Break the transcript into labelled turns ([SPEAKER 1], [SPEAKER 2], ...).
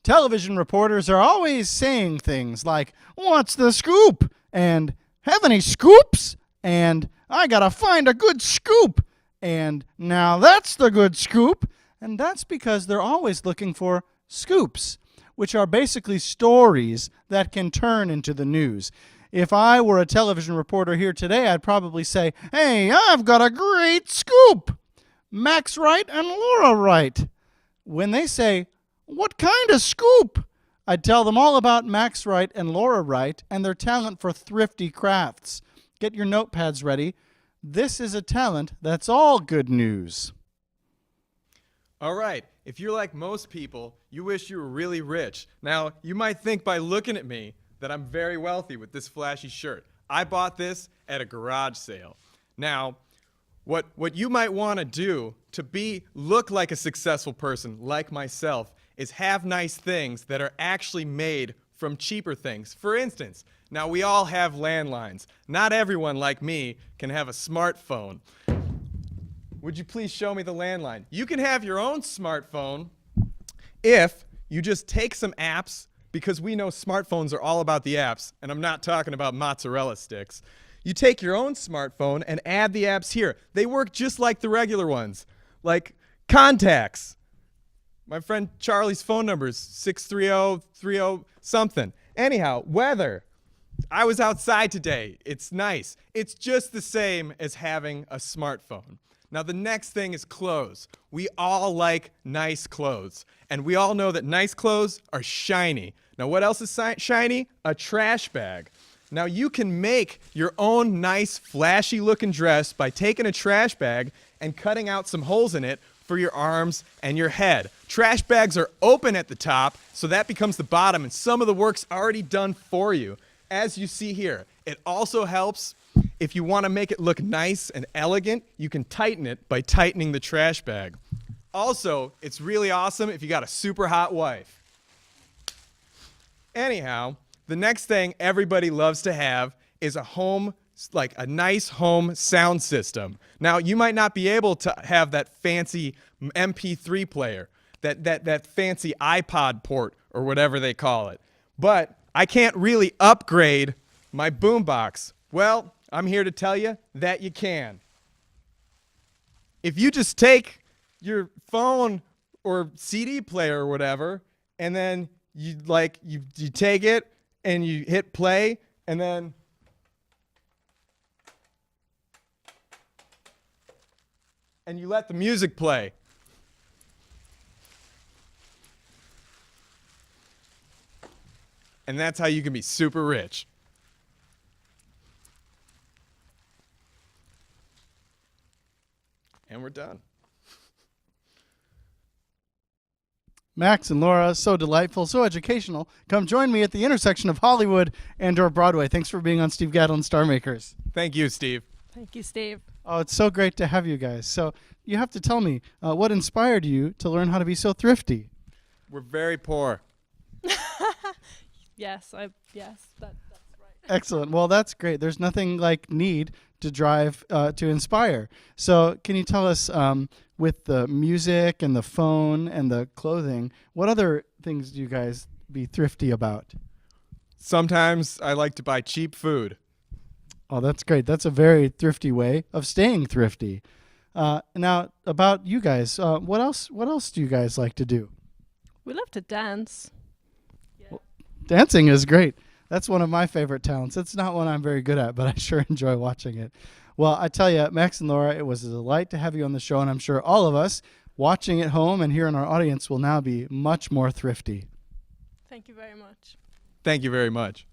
[SPEAKER 1] Television reporters are always saying things like, "What's the scoop?" and "Have any scoops?" and "I gotta find a good scoop," and "Now that's the good scoop." And that's because they're always looking for scoops, which are basically stories that can turn into the news. If I were a television reporter here today, I'd probably say, "Hey, I've got a great scoop. Max Wright and Laura Wright." When they say, "What kind of scoop?" I'd tell them all about Max Wright and Laura Wright and their talent for thrifty crafts. Get your notepads ready. This is a talent that's all good news.
[SPEAKER 2] All right, if you're like most people, you wish you were really rich. Now, you might think by looking at me that I'm very wealthy with this flashy shirt. I bought this at a garage sale. Now, what you might want to do to look like a successful person like myself is have nice things that are actually made from cheaper things. For instance, now we all have landlines. Not everyone like me can have a smartphone. Would you please show me the landline? You can have your own smartphone if you just take some apps, because we know smartphones are all about the apps, and I'm not talking about mozzarella sticks. You take your own smartphone and add the apps here. They work just like the regular ones, like contacts. My friend Charlie's phone number is 630-30 something. Anyhow, weather. I was outside today. It's nice. It's just the same as having a smartphone. Now, the next thing is clothes. We all like nice clothes. And we all know that nice clothes are shiny. Now, what else is shiny? A trash bag. Now, you can make your own nice, flashy-looking dress by taking a trash bag and cutting out some holes in it for your arms and your head. Trash bags are open at the top, so that becomes the bottom, and some of the work's already done for you. As you see here, it also helps if you want to make it look nice and elegant, you can tighten it by tightening the trash bag. Also, it's really awesome if you got a super hot wife. Anyhow, the next thing everybody loves to have is a home, like a nice home sound system. Now, you might not be able to have that fancy MP3 player, that fancy iPod port or whatever they call it, but I can't really upgrade my boombox. Well, I'm here to tell you that you can. If you just take your phone or CD player or whatever, and then you take it and you hit play, and then you let the music play. And that's how you can be super rich. And we're done.
[SPEAKER 1] Max and Laura, so delightful, so educational. Come join me at the intersection of Hollywood and/or Broadway. Thanks for being on Steve Gadlin Star Makers.
[SPEAKER 2] Thank you, Steve.
[SPEAKER 3] Thank you, Steve.
[SPEAKER 1] Oh, it's so great to have you guys. So you have to tell me, what inspired you to learn how to be so thrifty?
[SPEAKER 2] We're very poor.
[SPEAKER 3] Yes, that's right.
[SPEAKER 1] Excellent. Well, that's great. There's nothing like need to drive to inspire. So can you tell us, with the music and the phone and the clothing, what other things do you guys be thrifty about?
[SPEAKER 2] Sometimes I like to buy cheap food.
[SPEAKER 1] Oh, that's great. That's a very thrifty way of staying thrifty. Now, about you guys, what else do you guys like to do?
[SPEAKER 3] We love to dance. Yeah.
[SPEAKER 1] Dancing is great. That's one of my favorite talents. It's not one I'm very good at, but I sure enjoy watching it. Well, I tell you, Max and Laura, it was a delight to have you on the show, and I'm sure all of us watching at home and here in our audience will now be much more thrifty.
[SPEAKER 3] Thank you very much.
[SPEAKER 2] Thank you very much.